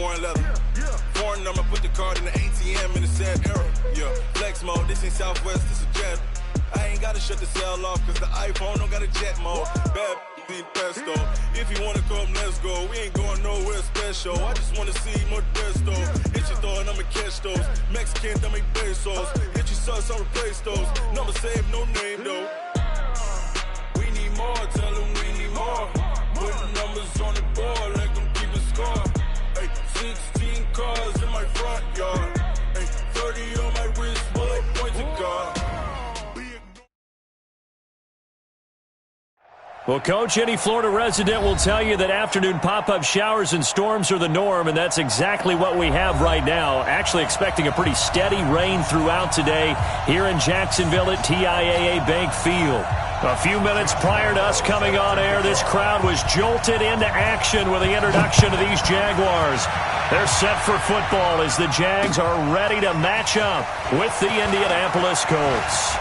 foreign leather. Foreign number, put the card in the ATM in the sad era. Yeah, flex mode, this ain't Southwest, this is jet. I ain't gotta shut the cell off, cause the iPhone don't got a jet mode. Bad be pesto. If you wanna come, let's go. We ain't going nowhere special. I just wanna see more desto. Hit your throw and I'ma catch those. Mexican, dummy pesos. Hit your sauce, I'll replace those. Number save, no name though. We need more, tell them we need more. Putting numbers on the board, let them keep a score. Hey, 16 cars in my front yard. Hey, 30 on my wrist, bullet point to God. Well, Coach, any Florida resident will tell you that afternoon pop-up showers and storms are the norm, and that's exactly what we have right now. Actually expecting a pretty steady rain throughout today here in Jacksonville at TIAA Bank Field. A few minutes prior to us coming on air, this crowd was jolted into action with the introduction of these Jaguars. They're set for football as the Jags are ready to match up with the Indianapolis Colts.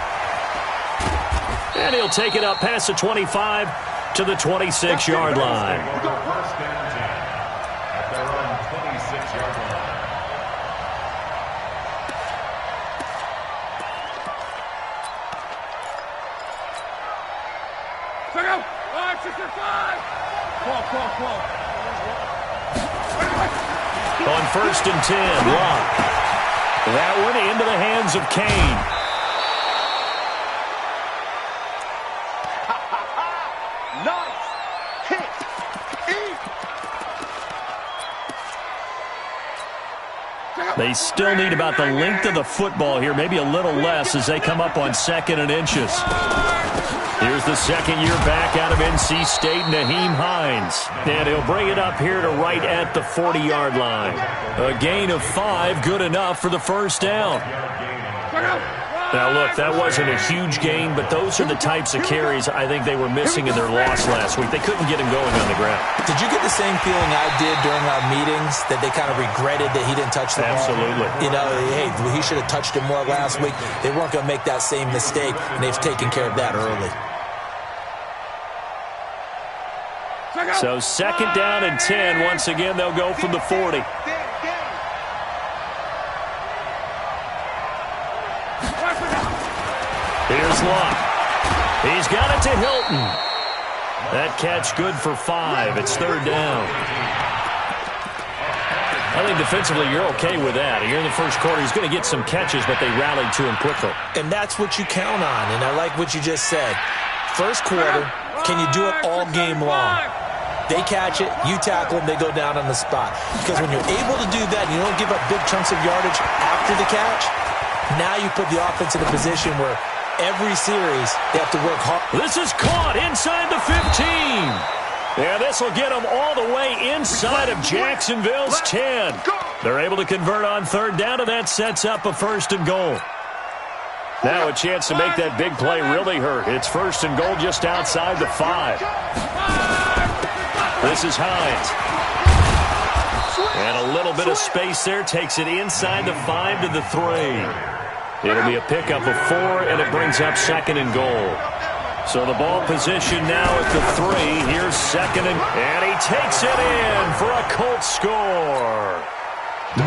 And he'll take it up past the 25 to the 26-yard line. First and 10 at their own 26-yard line. On first and 10, Locke. That one into the hands of Kane. They still need about the length of the football here, maybe a little less as they come up on 2nd and inches. Here's the second year back out of NC State, Nyheim Hines. And he'll bring it up here to right at the 40-yard line. A gain of 5, good enough for the first down. Now, look, that wasn't a huge gain, but those are the types of carries I think they were missing in their loss last week. They couldn't get him going on the ground. Did you get the same feeling I did during our meetings, that they kind of regretted that he didn't touch the ball? Absolutely. You know, hey, he should have touched it more last week. They weren't going to make that same mistake, and they've taken care of that early. So 2nd down and 10. Once again, they'll go from the 40. Here's Locke. He's got it to Hilton. That catch good for 5. It's 3rd down. I think defensively you're okay with that. Here in the first quarter, he's going to get some catches, but they rallied to him quickly. And that's what you count on, and I like what you just said. First quarter, can you do it all game long? They catch it, you tackle them, they go down on the spot. Because when you're able to do that, and you don't give up big chunks of yardage after the catch, now you put the offense in a position where every series they have to work hard. This is caught inside the 15. Yeah, this will get them all the way inside of Jacksonville's 10. They're able to convert on 3rd down, and that sets up a 1st and goal. Now a chance to make that big play really hurt. It's 1st and goal just outside the 5. This is Hines. And a little bit of space there. Takes it inside the 5 to the 3. It'll be a pickup of 4, and it brings up 2nd and goal. So the ball position now at the 3. Here's 2nd and he takes it in for a Colts score.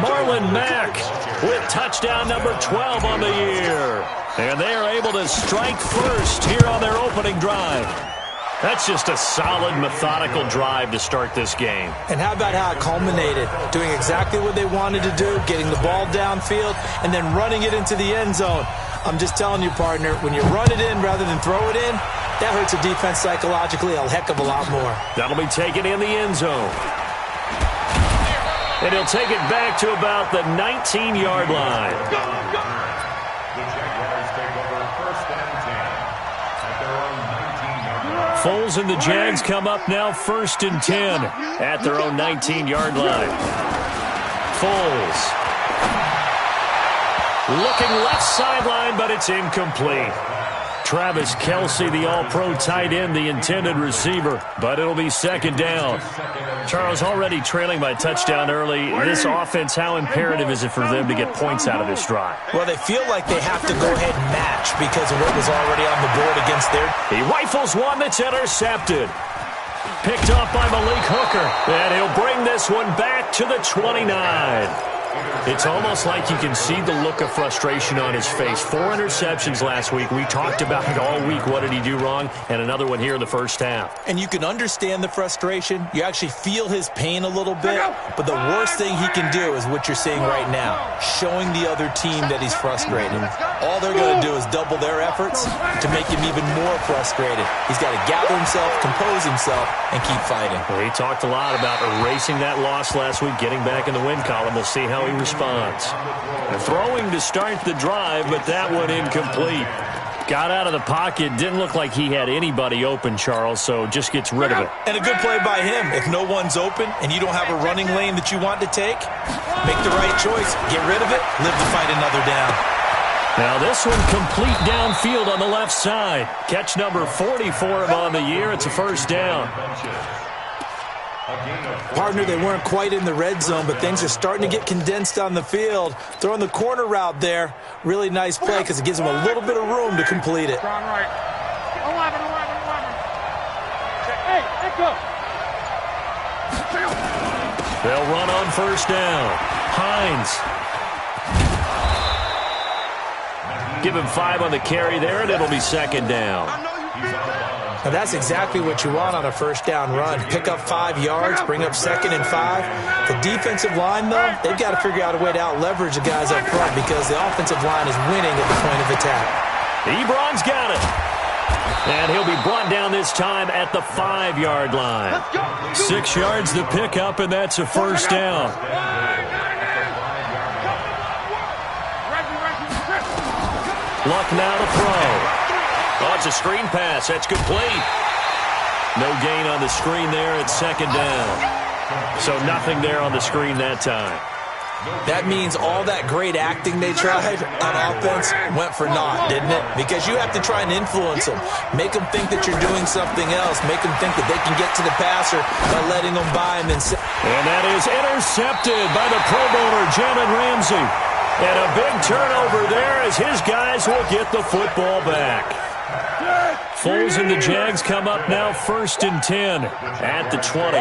Marlon Mack with touchdown number 12 on the year. And they are able to strike first here on their opening drive. That's just a solid, methodical drive to start this game. And how about how it culminated? Doing exactly what they wanted to do, getting the ball downfield, and then running it into the end zone. I'm just telling you, partner, when you run it in rather than throw it in, that hurts a defense psychologically a heck of a lot more. That'll be taken in the end zone. And he'll take it back to about the 19-yard line. The Jaguars take over 1st and 10 at their own 19-yard line. Foles and the Jags come up now 1st and 10 at their own 19-yard line. Foles. Looking left sideline, but it's incomplete. Travis Kelce, the all-pro tight end, the intended receiver, but it'll be 2nd down. Charles, already trailing by touchdown early. This offense, how imperative is it for them to get points out of this drive? Well, they feel like they have to go ahead and match because of what was already on the board against their... He rifles one that's intercepted. Picked off by Malik Hooker. And he'll bring this one back to the 29. It's almost like you can see the look of frustration on his face. 4 interceptions last week. We talked about it all week. What did he do wrong? And another one here in the first half. And you can understand the frustration. You actually feel his pain a little bit. But the worst thing he can do is what you're seeing right now, showing the other team that he's frustrated. All they're going to do is double their efforts to make him even more frustrated. He's got to gather himself, compose himself, and keep fighting. Well, he talked a lot about erasing that loss last week, getting back in the win column. We'll see how he responds. Throwing to start the drive, but that one incomplete. Got out of the pocket. Didn't look like he had anybody open, Charles, so just gets rid of it. And a good play by him. If no one's open and you don't have a running lane that you want to take, make the right choice. Get rid of it. Live to fight another down. Now this one complete downfield on the left side. Catch number 40 for him on the year. It's a first down. Partner, they weren't quite in the red zone, but things are starting to get condensed on the field. Throwing the corner route there. Really nice play because it gives them a little bit of room to complete it. Right. 11. Hey, let's go. They'll run on first down. Hines. Give him 5 on the carry there, and it'll be second down. Now that's exactly what you want on a first down run. Pick up 5 yards, bring up 2nd and 5. The defensive line, though, they've got to figure out a way to out-leverage the guys up front because the offensive line is winning at the point of attack. Ebron's got it. And he'll be brought down this time at the 5-yard line. 6 yards to pick up, and that's a first down. Luck now to throw. Oh, it's a screen pass. That's complete. No gain on the screen there. It's second down. So nothing there on the screen that time. That means all that great acting they tried on offense went for naught, didn't it? Because you have to try and influence them. Make them think that you're doing something else. Make them think that they can get to the passer by letting them by and then... And that is intercepted by the Pro Bowler, Jalen Ramsey. And a big turnover there as his guys will get the football back. Foles and the Jags come up now 1st and 10 at the 20.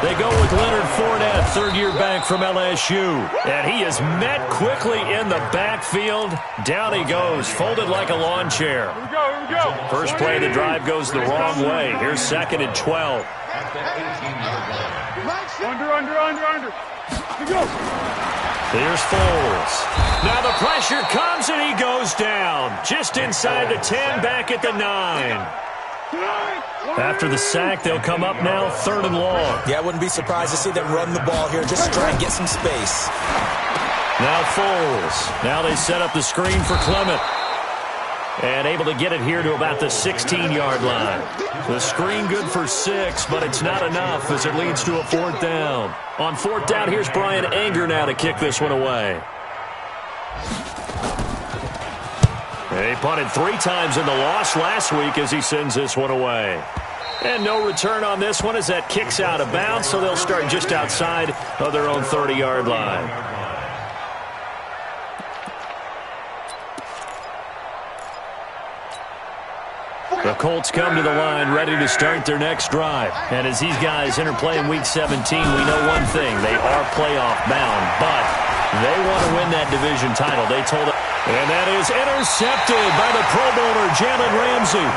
They go with Leonard Fournette, 3rd-year back from LSU. And he is met quickly in the backfield. Down he goes, folded like a lawn chair. Here we go. First play of the drive goes the wrong way. Here's 2nd and 12. Under. Here we go. Here's Foles. Now the pressure comes and he goes down. Just inside the 10, back at the 9. After the sack, they'll come up now 3rd and long. Yeah, I wouldn't be surprised to see them run the ball here just to try and get some space. Now Foles. Now they set up the screen for Clement. And able to get it here to about the 16-yard line. The screen good for 6, but it's not enough as it leads to a 4th down. On 4th down, here's Brian Anger now to kick this one away. He punted 3 times in the loss last week as he sends this one away. And no return on this one as that kicks out of bounds, so they'll start just outside of their own 30-yard line. The Colts come to the line ready to start their next drive. And as these guys enter play in Week 17, we know one thing. They are playoff bound, but they want to win that division title. They told us. And that is intercepted by the Pro Bowler, Jalen Ramsey.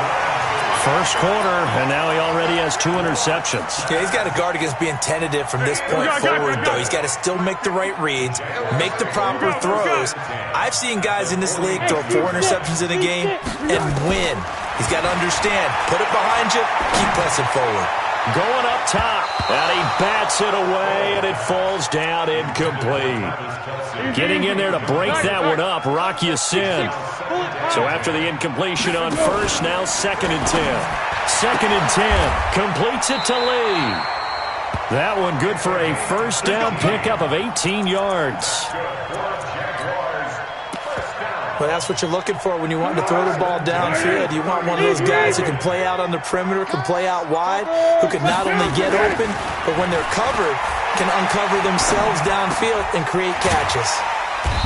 First quarter, and now he already has 2 interceptions. Yeah, he's got to guard against being tentative from this point forward, though. He's got to still make the right reads, make the proper throws. I've seen guys in this league throw 4 interceptions in a game and win. He's got to understand, put it behind you, keep pressing forward. Going up top, and he bats it away, and it falls down incomplete. Getting in there to break that one up, Rock Ya-Sin. So after the incompletion on first, now 2nd and 10. 2nd and 10, completes it to Lee. That one good for a first down pickup of 18 yards. Well, that's what you're looking for when you want to throw the ball downfield. You want one of those guys who can play out on the perimeter, can play out wide, who can not only get open, but when they're covered, can uncover themselves downfield and create catches.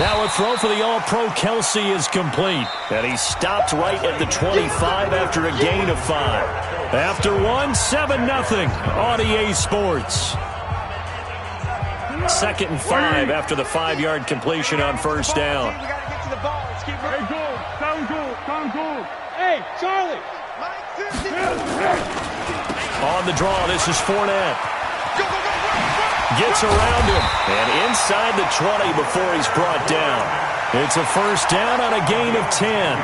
Now a throw for the All-Pro Kelsey is complete. And he stopped right at the 25 after a gain of 5. After one, 7-0 on EA Sports. 2nd and 5 after the 5-yard completion on first down. We got to get to the ball. Let's keep running. Hey, goal. Sound goal. Hey, Charlie. On the draw, this is Fournette. Gets around him. And inside the 20 before he's brought down. It's a first down on a gain of 10.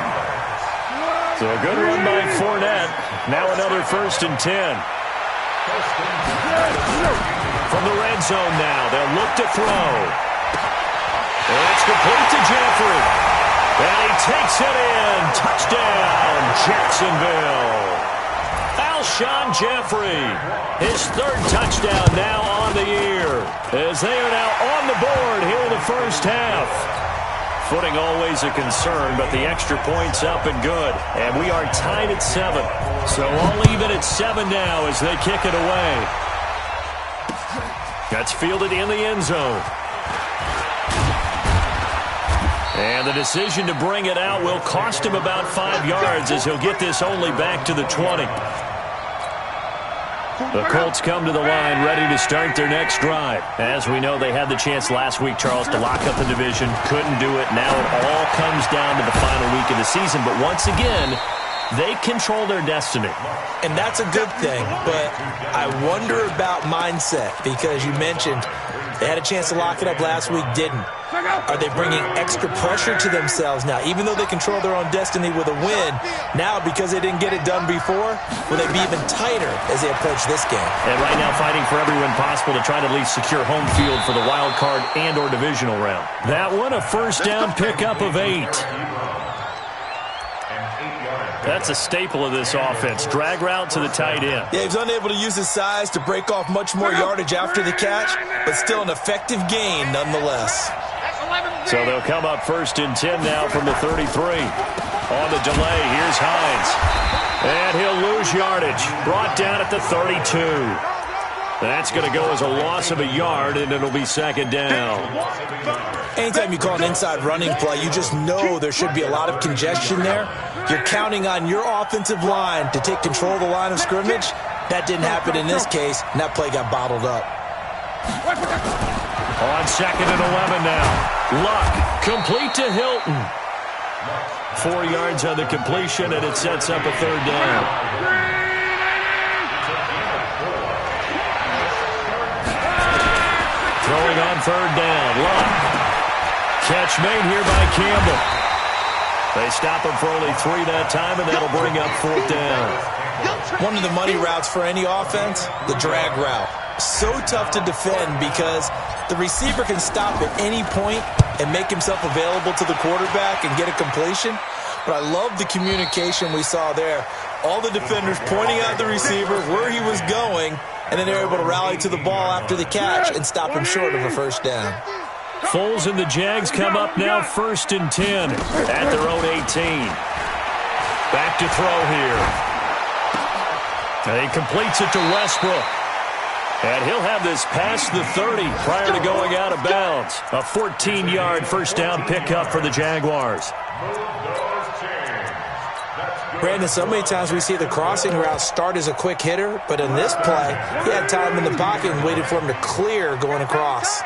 So a good run by Fournette. Now another 1st and 10. From the red zone now, they'll look to throw. And it's complete to Jeffrey. And he takes it in. Touchdown, Jacksonville. Alshon Jeffrey, his 3rd touchdown now on the year, as they are now on the board here in the first half. Footing always a concern, but the extra point's up and good. And we are tied at 7. So all even at 7 now as they kick it away. That's fielded in the end zone. And the decision to bring it out will cost him about 5 yards as he'll get this only back to the 20. The Colts come to the line ready to start their next drive. As we know, they had the chance last week, Charles, to lock up the division. Couldn't do it. Now it all comes down to the final week of the season. But once again, they control their destiny. And that's a good thing. But I wonder about mindset because you mentioned they had a chance to lock it up last week, didn't. Are they bringing extra pressure to themselves now? Even though they control their own destiny with a win, now because they didn't get it done before, will they be even tighter as they approach this game? And right now fighting for every win possible to try to at least secure home field for the wild card and or divisional round. That one, a first down pickup of 8. That's a staple of this offense. Drag route to the tight end. Yeah, he was unable to use his size to break off much more yardage after the catch, but still an effective gain nonetheless. So they'll come up 1st and 10 now from the 33. On the delay, here's Hines. And he'll lose yardage. Brought down at the 32. That's going to go as a loss of a yard, and it'll be 2nd down. Anytime you call an inside running play, you just know there should be a lot of congestion there. You're counting on your offensive line to take control of the line of scrimmage. That didn't happen in this case, and that play got bottled up. On 2nd and 11 now. Luck, complete to Hilton. 4 yards on the completion, and it sets up a 3rd down. Throwing on 3rd down. Luck. Catch made here by Campbell. They stop him for only 3 that time, and that'll bring up 4th down. One of the money routes for any offense, the drag route. So tough to defend because the receiver can stop at any point and make himself available to the quarterback and get a completion. But I love the communication we saw there. All the defenders pointing out the receiver, where he was going, and then they're able to rally to the ball after the catch and stop him short of a first down. Foles and the Jags come up now 1st and 10 at their own 18. Back to throw here. And he completes it to Westbrook. And he'll have this past the 30 prior to going out of bounds. A 14-yard first down pickup for the Jaguars. Brandon, so many times we see the crossing route start as a quick hitter, but in this play, he had time in the pocket and waited for him to clear going across.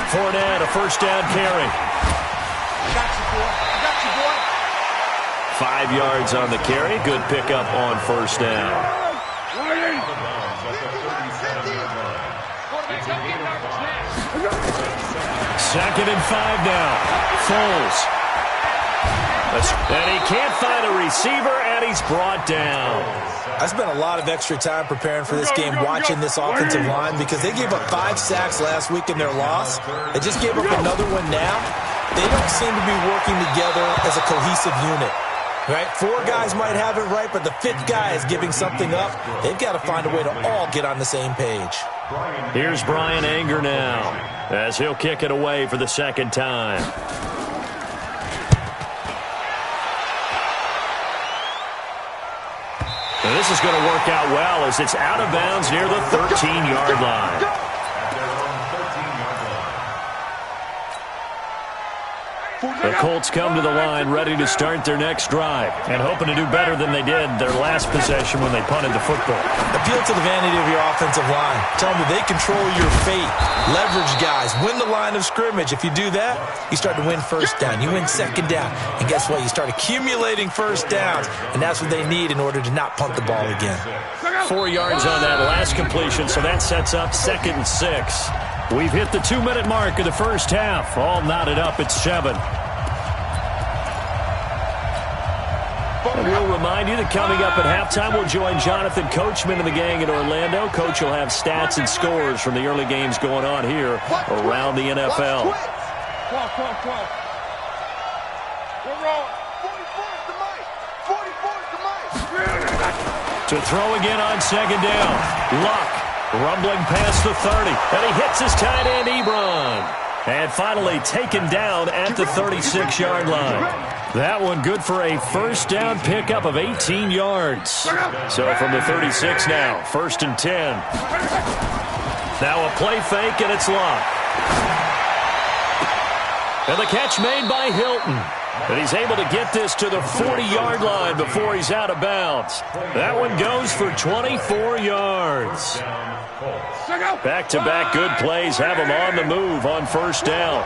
Fournette, a first down carry. I got you, boy. 5 yards on the carry. Good pickup on first down. 2nd and 5 now. Foles. And he can't find a receiver, and he's brought down. I spent a lot of extra time preparing for this game watching this offensive line because they gave up 5 sacks last week in their loss. They just gave up another one now. They don't seem to be working together as a cohesive unit. Right? 4 guys might have it right, but the 5th guy is giving something up. They've got to find a way to all get on the same page. Here's Brian Anger now as he'll kick it away for the 2nd time. And this is going to work out well as it's out of bounds near the 13-yard line. The Colts come to the line ready to start their next drive and hoping to do better than they did their last possession when they punted the football. Appeal to the vanity of your offensive line. Tell them that they control your fate. Leverage guys. Win the line of scrimmage. If you do that, you start to win first down. You win second down. And guess what? You start accumulating first downs. And that's what they need in order to not punt the ball again. 4 yards on that last completion, so that sets up 2nd and 6. We've hit the 2-minute mark of the first half. All knotted up at 7. And we'll remind you that coming up at halftime, we'll join Jonathan Coachman and the gang in Orlando. Coach will have stats and scores from the early games going on here around the NFL. To throw again on 2nd down. Luck rumbling past the 30. And he hits his tight end, Ebron. And finally taken down at the 36-yard line. That one good for a first down pickup of 18 yards. So from the 36 now, 1st and 10. Now a play fake, and it's Luck. And the catch made by Hilton. And he's able to get this to the 40-yard line before he's out of bounds. That one goes for 24 yards. Back-to-back good plays have him on the move on first down.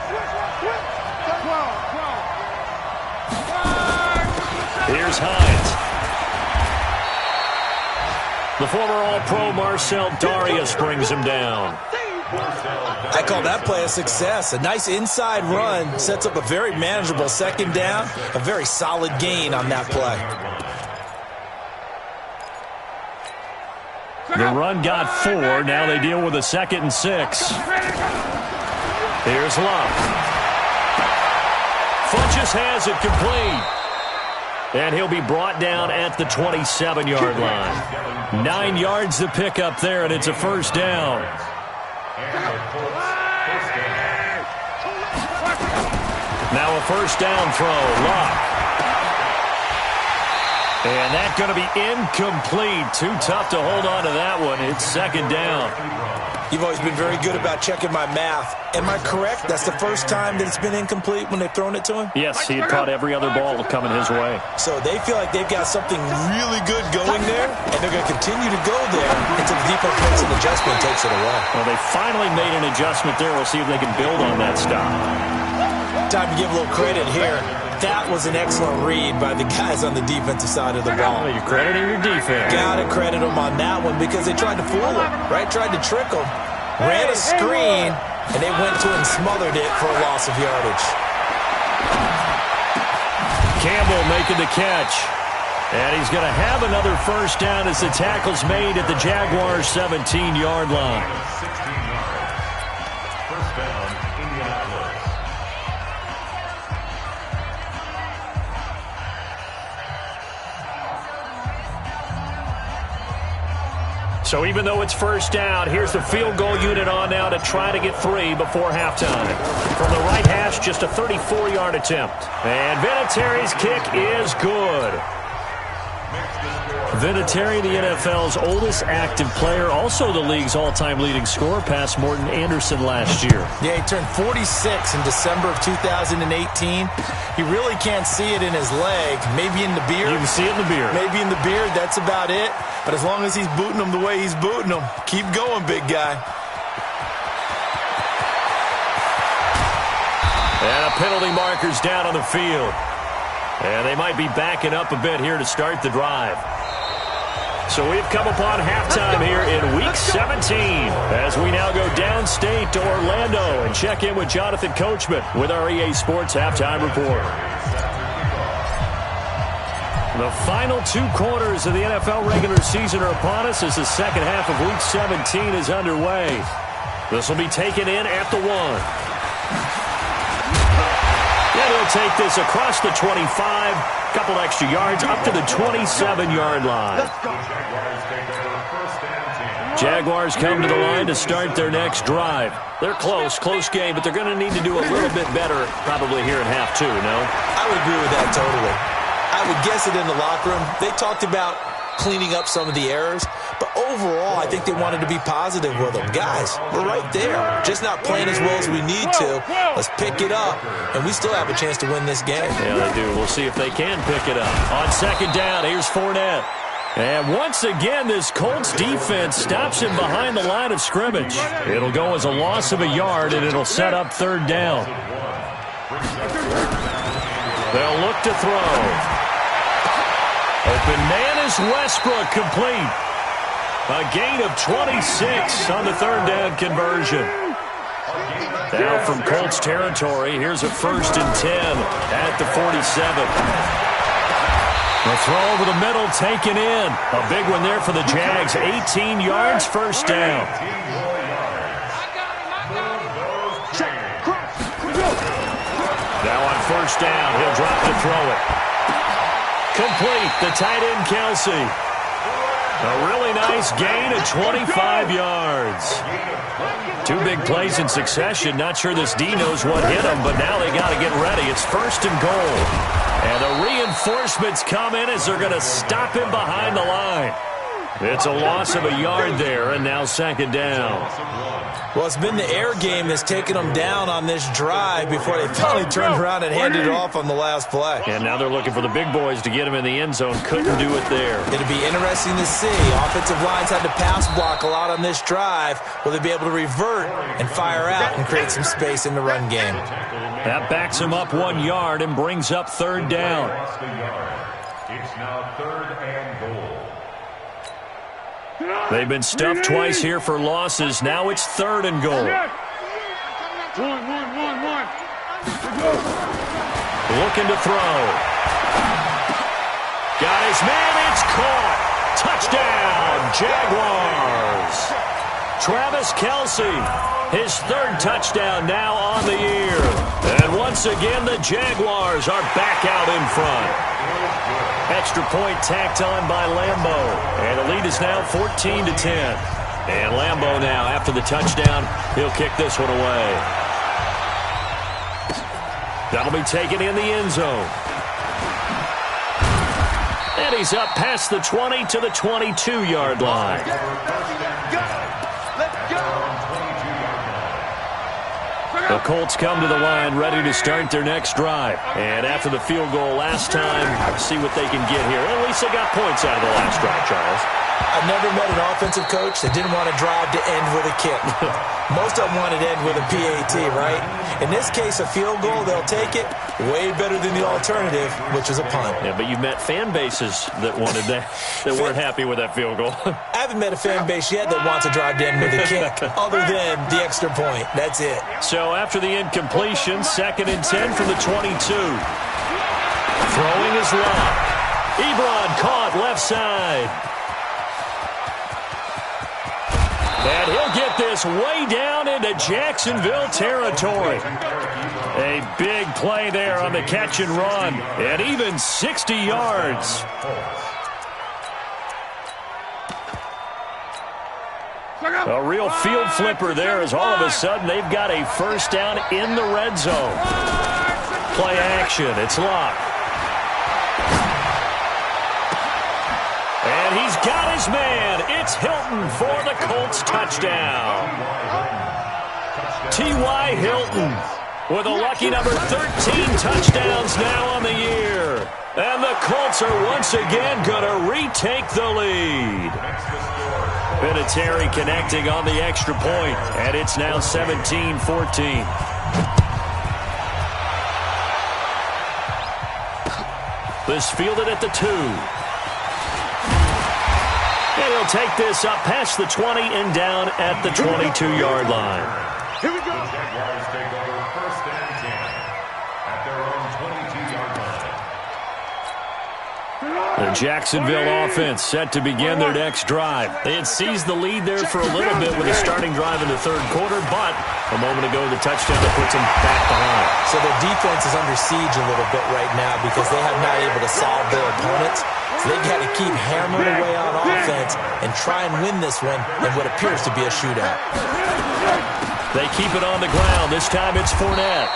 Here's Hines. The former All-Pro Marcel Darius brings him down. I call that play a success. A nice inside run sets up a very manageable 2nd down. A very solid gain on that play. The run got 4. Now they deal with a 2nd and 6. Here's Luck. Funchess has it complete. And he'll be brought down at the 27-yard line. 9 yards to pick up there, and it's a first down. Now a first down throw. Luck. And that's going to be incomplete. Too tough to hold on to that one. It's 2nd down. You've always been very good about checking my math. Am I correct? That's the first time that it's been incomplete when they've thrown it to him? Yes, he had caught every other ball coming his way. So they feel like they've got something really good going there, and they're going to continue to go there until the defense makes an adjustment and takes it away. Well, they finally made an adjustment there. We'll see if they can build on that stop. Time to give a little credit here. That was an excellent read by the guys on the defensive side of the ball. Well, you're crediting your defense. Gotta credit them on that one because they tried to fool him, right? Tried to trick him. Ran a screen, and they went to and smothered it for a loss of yardage. Campbell making the catch. And he's going to have another first down as the tackle's made at the Jaguars' 17-yard line. 16 yards. First down, Indianapolis. So even though it's first down, here's the field goal unit on now to try to get 3 before halftime. From the right hash, just a 34-yard attempt. And Vinatieri's kick is good. Vinatieri, the NFL's oldest active player, also the league's all-time leading scorer, past Morton Anderson last year. Yeah, he turned 46 in December of 2018. He really can't see it in his leg, maybe in the beard. You can see it in the beard. Maybe in the beard, that's about it. But as long as he's booting them the way he's booting them, keep going, big guy. And a penalty marker's down on the field. And they might be backing up a bit here to start the drive. So we've come upon halftime here in Week 17 as we now go downstate to Orlando and check in with Jonathan Coachman with our EA Sports Halftime Report. The final 2 quarters of the NFL regular season are upon us as the second half of Week 17 is underway. This will be taken in at the 1. And he'll take this across the 25, couple extra yards up to the 27-yard line. Jaguars come to the line to start their next drive. They're close game, but they're going to need to do a little bit better probably here in half 2, no? I would agree with that totally. I would guess it in the locker room. They talked about cleaning up some of the errors. But overall, I think they wanted to be positive with them. Guys, we're right there. Just not playing as well as we need to. Let's pick it up, and we still have a chance to win this game. Yeah, they do. We'll see if they can pick it up. On second down, here's Fournette. And once again, this Colts defense stops him behind the line of scrimmage. It'll go as a loss of a yard, and it'll set up third down. They'll look to throw. Open man is Westbrook, complete. A gain of 26 on the third down conversion. Now from Colts territory, here's a 1st and 10 at the 47. The throw over the middle, taken in. A big one there for the Jags. 18 yards, first down. Now on first down, he'll drop to throw it. Complete, the tight end, Kelsey. A really nice gain of 25 yards. 2 big plays in succession. Not sure this D knows what hit him, but now they got to get ready. It's 1st and goal. And the reinforcements come in as they're going to stop him behind the line. It's a loss of a yard there, and now second down. Well, it's been the air game that's taken them down on this drive before they finally turned around and handed it off on the last play. And now they're looking for the big boys to get him in the end zone. Couldn't do it there. It'll be interesting to see. Offensive lines had to pass block a lot on this drive. Will they be able to revert and fire out and create some space in the run game? That backs him up 1 yard and brings up third down. It's now 3rd and goal. They've been stuffed twice here for losses. Now it's 3rd and goal. Looking to throw. Got his man. It's caught. Touchdown, Jaguars. Travis Kelce, his 3rd touchdown now on the year. And once again, the Jaguars are back out in front. Extra point tacked on by Lambo. And the lead is now 14-10. And Lambo now, after the touchdown, he'll kick this one away. That'll be taken in the end zone. And he's up past the 20 to the 22-yard line. The Colts come to the line ready to start their next drive. And after the field goal last time, see what they can get here. At least they got points out of the last drive, Charles. I've never met an offensive coach that didn't want to drive to end with a kick. Most of them wanted to end with a PAT, right? In this case, a field goal, they'll take it. Way better than the alternative, which is a punt. Yeah, but you've met fan bases that wanted that, that weren't happy with that field goal. I haven't met a fan base yet that wants to drive to end with a kick, other than the extra point. That's it. So after the incompletion, 2nd and 10 from the 22. Throwing is Lott. Ebron caught left side. And he'll get this way down into Jacksonville territory. A big play there on the catch and run. And even 60 yards. A real field flipper there as all of a sudden they've got a first down in the red zone. Play action. It's Lott. And he's got his man. It's Hilton for the Colts touchdown. T.Y. Hilton with a lucky number 13 touchdowns now on the year. And the Colts are once again going to retake the lead. Vinatieri connecting on the extra point, and it's now 17-14. This fielded at the 2. And he'll take this up past the 20 and down at the 22-yard line. Here we go. The Jaguars take over 1st and 10 at their own 22-yard line. The Jacksonville offense set to begin their next drive. They had seized the lead there for a little bit with a starting drive in the 3rd quarter, but a moment ago the touchdown that puts them back behind. So their defense is under siege a little bit right now because they have not able to solve their opponents. So they've got to keep hammering away on offense and try and win this one in what appears to be a shootout. They keep it on the ground. This time it's Fournette.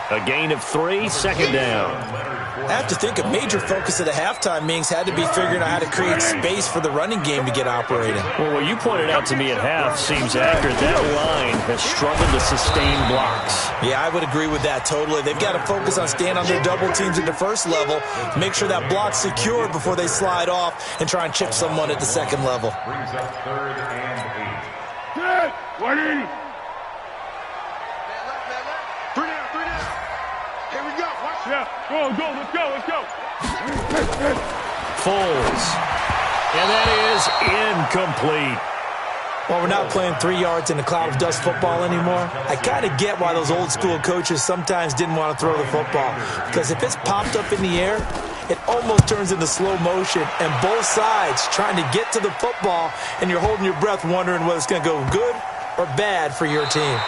A gain of 3, second down. I have to think a major focus of the halftime meetings had to be figuring out how to create space for the running game to get operating. Well, what you pointed out to me at half seems accurate. That line has struggled to sustain blocks. Yeah, I would agree with that totally. They've got to focus on staying on their double teams at the first level, make sure that block's secure before they slide off and try and chip someone at the second level. Brings up 3rd and 8. Good. 180. Yeah, go, let's go. Foles. And that is incomplete. Well, we're not playing 3 yards in a cloud of dust football anymore. I kind of get why those old school coaches sometimes didn't want to throw the football. Because if it's popped up in the air, it almost turns into slow motion. And both sides trying to get to the football, and you're holding your breath wondering whether it's going to go good or bad for your team.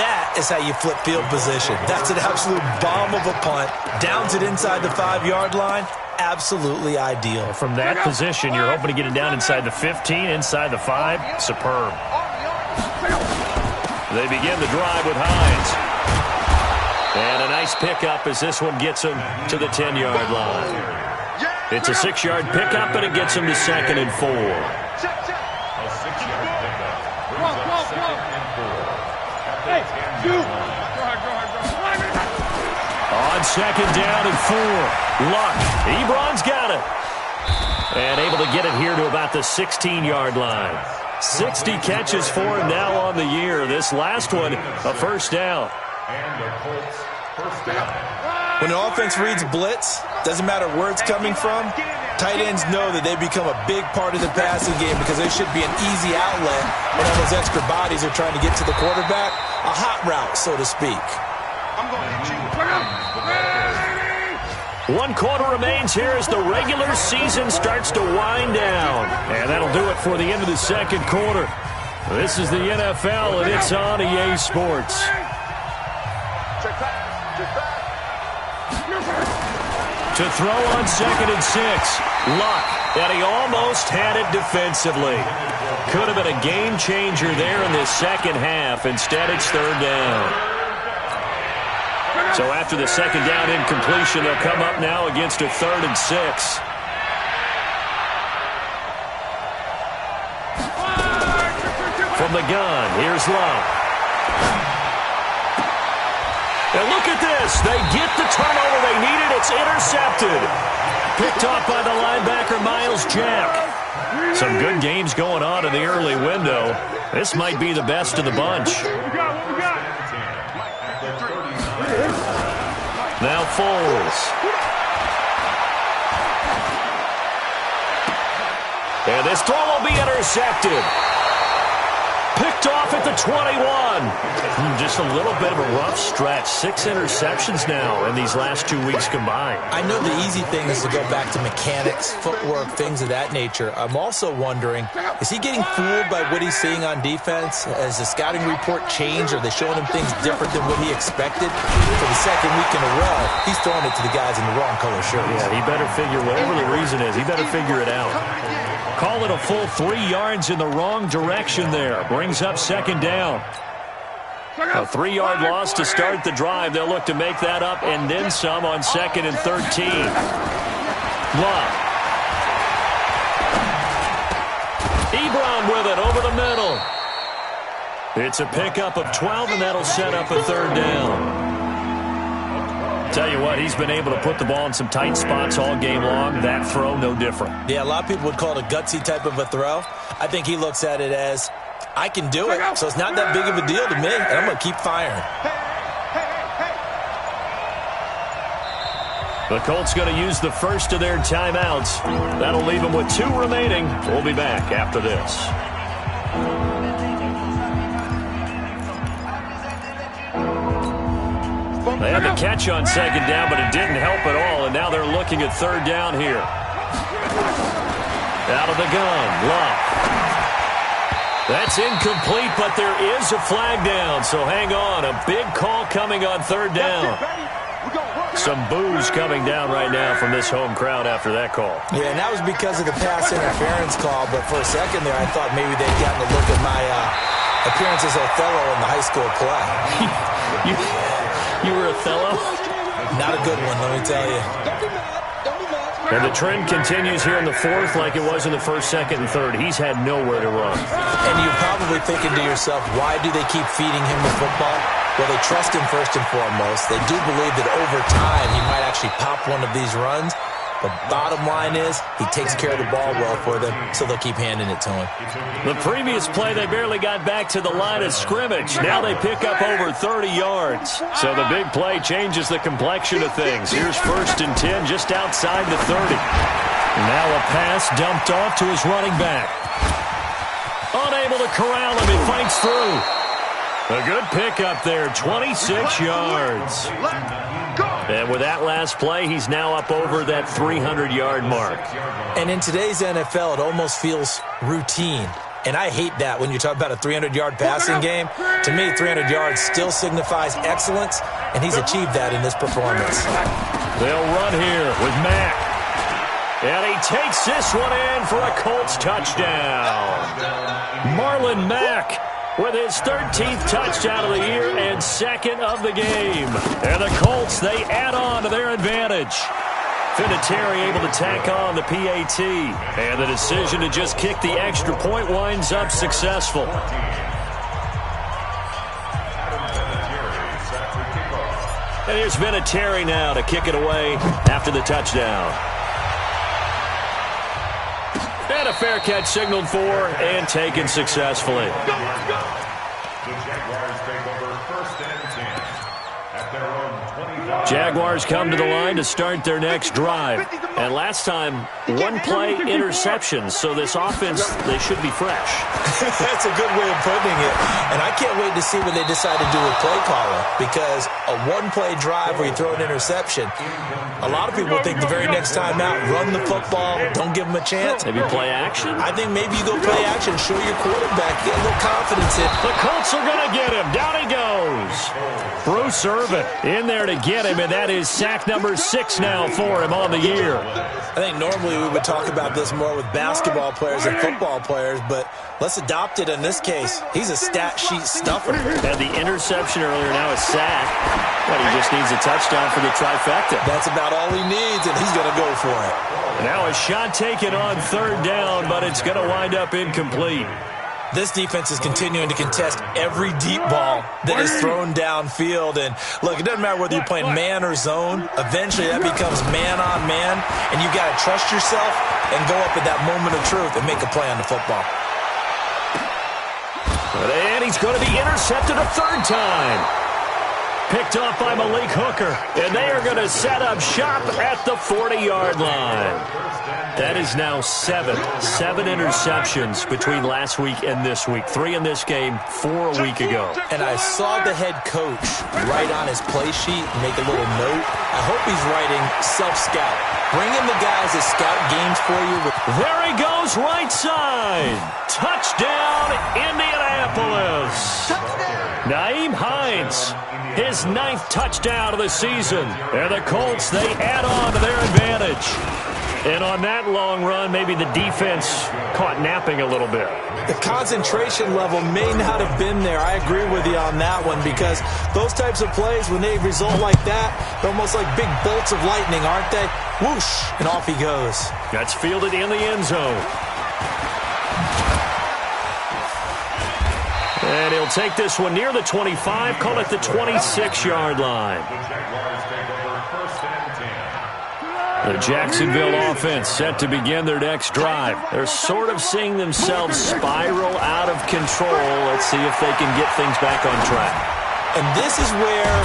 That is how you flip field position. That's an absolute bomb of a punt. Downs it inside the 5-yard line. Absolutely ideal. From that position, you're hoping to get it down inside the 15, inside the 5. Superb. They begin the drive with Hines. And a nice pickup as this one gets him to the 10-yard line. It's a 6-yard pickup, and it gets him to 2nd and 4. A 6-yard pickup. Brings up 2nd and 4. Hey, you. On 2nd down and 4. Luck. Ebron's got it. And able to get it here to about the 16-yard line. 60 catches for him now on the year. This last one, a first down. And the Colts first down. When the offense reads blitz, doesn't matter where it's coming from, tight ends know that they become a big part of the passing game because there should be an easy outlet when all those extra bodies are trying to get to the quarterback. A hot route, so to speak. I'm going to hit you. 1 quarter remains here as the regular season starts to wind down. And that'll do it for the end of the 2nd quarter. This is the NFL, and it's on EA Sports. To throw on 2nd and 6. Luck. And he almost had it defensively. Could have been a game changer there in this second half. Instead, it's 3rd down. So after the 2nd down incompletion, they'll come up now against a 3rd and 6. From the gun, here's Luck. And look at this. They get the turnover they needed. It's intercepted. Picked off by the linebacker, Miles Jack. Some good games going on in the early window. This might be the best of the bunch. Now Foles. And this throw will be intercepted. Picked off at the 21. Just a little bit of a rough stretch. 6 interceptions now in these last 2 weeks combined. I know the easy thing is to go back to mechanics, footwork, things of that nature. I'm also wondering, is he getting fooled by what he's seeing on defense? Has the scouting report changed? Are they showing him things different than what he expected? For the 2nd week in a row, he's throwing it to the guys in the wrong color shirts. Yeah, he better figure, whatever the reason is, he better figure it out. Call it a full 3 yards in the wrong direction there. Brings up 2nd down. A 3-yard loss to start the drive. They'll look to make that up and then some on 2nd and 13. Luck. Ebron with it over the middle. It's a pickup of 12, and that'll set up a 3rd down. Tell you what, he's been able to put the ball in some tight spots all game long. That throw, no different. Yeah, a lot of people would call it a gutsy type of a throw. I think he looks at it as, I can do it, so it's not that big of a deal to me, and I'm going to keep firing. The Colts going to use the first of their timeouts. That'll leave them with 2 remaining. We'll be back after this. They had the catch on 2nd down, but it didn't help at all, and now they're looking at 3rd down here. Out of the gun, Luck. That's incomplete, but there is a flag down, so hang on. A big call coming on 3rd down. Some boos coming down right now from this home crowd after that call. Yeah, and that was because of the pass interference call, but for a second there, I thought maybe they'd gotten a look at my appearance as Othello in the high school play. You were Othello? Not a good one, let me tell you. And the trend continues here in the fourth like it was in the first, second, and third. He's had nowhere to run. And you're probably thinking to yourself, why do they keep feeding him the football? Well, they trust him first and foremost. They do believe that over time he might actually pop one of these runs. The bottom line is he takes care of the ball well for them, so they'll keep handing it to him. The previous play, they barely got back to the line of scrimmage. Now they pick up over 30 yards. So the big play changes the complexion of things. Here's 1st and 10 just outside the 30. Now a pass dumped off to his running back. Unable to corral him. He fights through. A good pickup there, 26 yards. And with that last play, he's now up over that 300-yard mark. And in today's NFL, it almost feels routine. And I hate that when you talk about a 300-yard passing game. To me, 300 yards still signifies excellence, and he's achieved that in this performance. They'll run here with Mack. And he takes this one in for a Colts touchdown. Marlon Mack with his 13th touchdown of the year and 2nd of the game. And the Colts, they add on to their advantage. Vinatieri able to tack on the PAT. And the decision to just kick the extra point winds up successful. And here's Vinatieri now to kick it away after the touchdown. And a fair catch signaled for and taken successfully. The Jaguars take over 1st and 10 at their own 25. Jaguars come to the line to start their next drive. And last time, one-play interceptions. So this offense, they should be fresh. That's a good way of putting it. And I can't wait to see what they decide to do with play calling. Because a one-play drive where you throw an interception, a lot of people think the very next time out, run the football, don't give them a chance. Maybe play action? I think maybe you go play action, show your quarterback, get a little confidence in. The Colts are going to get him. Down he goes. Bruce Irvin in there to get him, and that is sack number 6 now for him on the year. I think normally we would talk about this more with basketball players than football players, but let's adopt it in this case. He's a stat sheet stuffer. Had the interception earlier, now a sack. But he just needs a touchdown for the trifecta. That's about all he needs, and he's going to go for it. Now a shot taken on 3rd down, but it's going to wind up incomplete. This defense is continuing to contest every deep ball that is thrown downfield. And, look, it doesn't matter whether you're playing man or zone. Eventually that becomes man-on-man, and you got to trust yourself and go up at that moment of truth and make a play on the football. And he's going to be intercepted a 3rd time. Picked off by Malik Hooker. And they are going to set up shop at the 40-yard line. That is now 7 interceptions between last week and this week. 3 in this game, 4 a week ago. And I saw the head coach write on his play sheet and make a little note. I hope he's writing self-scout. Bring in the guys that scout games for you. There he goes, right side. Touchdown, Indianapolis. Naeem Hines, his 9th touchdown of the season. And the Colts, they add on to their advantage. And on that long run, maybe the defense caught napping a little bit. The concentration level may not have been there. I agree with you on that one, because those types of plays, when they result like that, they're almost like big bolts of lightning, aren't they? Whoosh, and off he goes. That's fielded in the end zone. And he'll take this one near the 25, call it the 26-yard line. The Jacksonville offense set to begin their next drive. They're sort of seeing themselves spiral out of control. Let's see if they can get things back on track. And this is where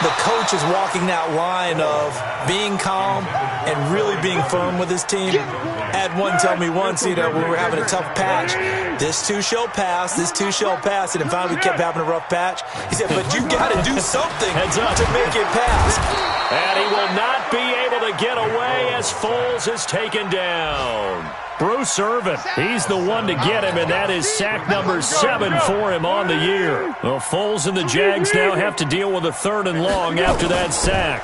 the coach is walking that line of being calm and really being firm with his team. Had one tell me once, when we were having a tough patch, this too shall pass, this too shall pass. And then finally we kept having a rough patch. He said, but you got to do something to make it pass. And he will not be able to get away as Foles is taken down. Bruce Irvin, he's the one to get him, and that is sack number 7 for him on the year. Well, Foles and the Jags now have to deal with a 3rd and long after that sack.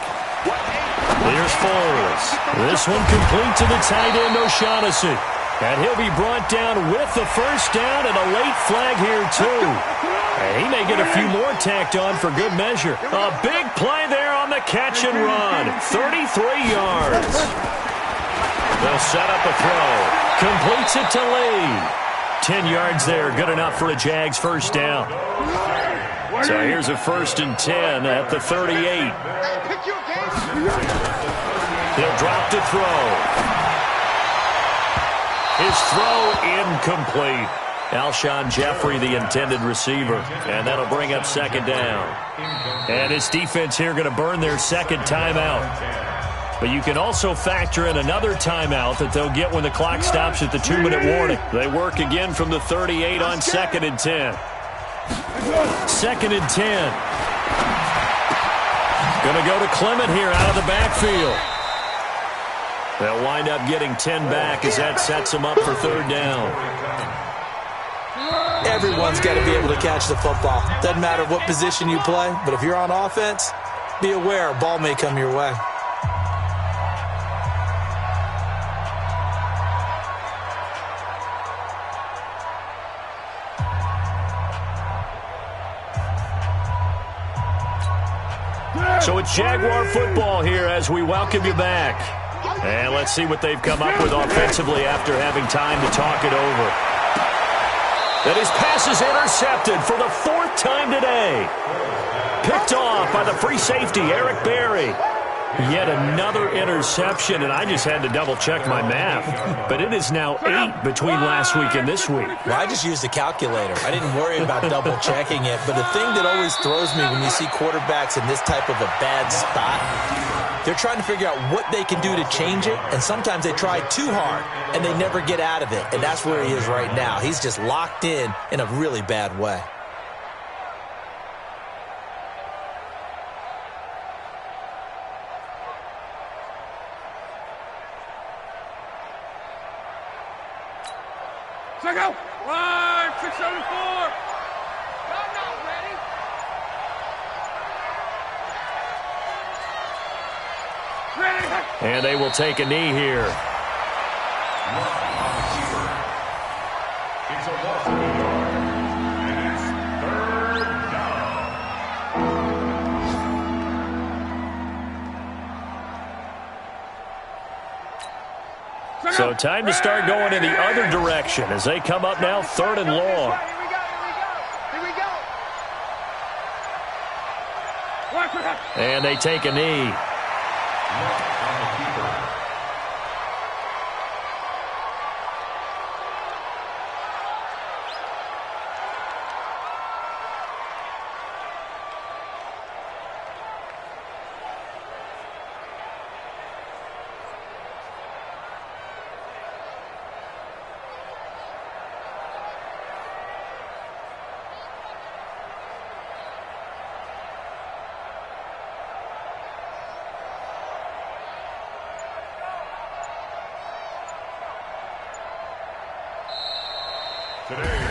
Here's Foles. This one complete to the tight end, O'Shaughnessy. And he'll be brought down with the first down and a late flag here, too. And he may get a few more tacked on for good measure. A big play there on the catch and run. 33 yards. They'll set up a throw. Completes it to Lee. 10 yards there. Good enough for a Jags first down. So here's a 1st and 10 at the 38. He'll drop to throw. His throw incomplete. Alshon Jeffrey, the intended receiver. And that'll bring up 2nd down. And his defense here going to burn their 2nd timeout. But you can also factor in another timeout that they'll get when the clock stops at the 2-minute warning. They work again from the 38 on 2nd and 10. 2nd and 10. Going to go to Clement here out of the backfield. They'll wind up getting 10 back as that sets them up for 3rd down. Everyone's got to be able to catch the football. Doesn't matter what position you play, but if you're on offense, be aware a ball may come your way. So it's Jaguar football here as we welcome you back. And let's see what they've come up with offensively after having time to talk it over. And his pass is intercepted for the 4th time today. Picked off by the free safety, Eric Berry. Yet another interception, and I just had to double-check my math. But it is now 8 between last week and this week. Well, I just used a calculator. I didn't worry about double-checking it. But the thing that always throws me when you see quarterbacks in this type of a bad spot, they're trying to figure out what they can do to change it, and sometimes they try too hard, and they never get out of it. And that's where he is right now. He's just locked in a really bad way. Check out. Line 674. Y'all not ready? Ready. And they will take a knee here. It's a loss of 8 yards, and it's 3rd down. So time to start going in the other direction as they come up now 3rd and long. And they take a knee. On the keeper.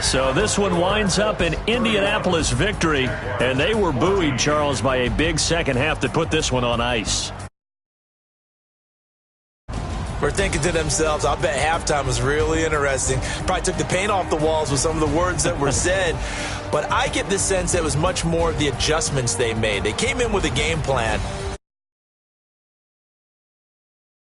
So this one winds up an Indianapolis victory, and they were buoyed, Charles, by a big second half that put this one on ice. We're thinking to themselves, I bet halftime was really interesting. Probably took the paint off the walls with some of the words that were said. But I get the sense that it was much more of the adjustments they made. They came in with a game plan.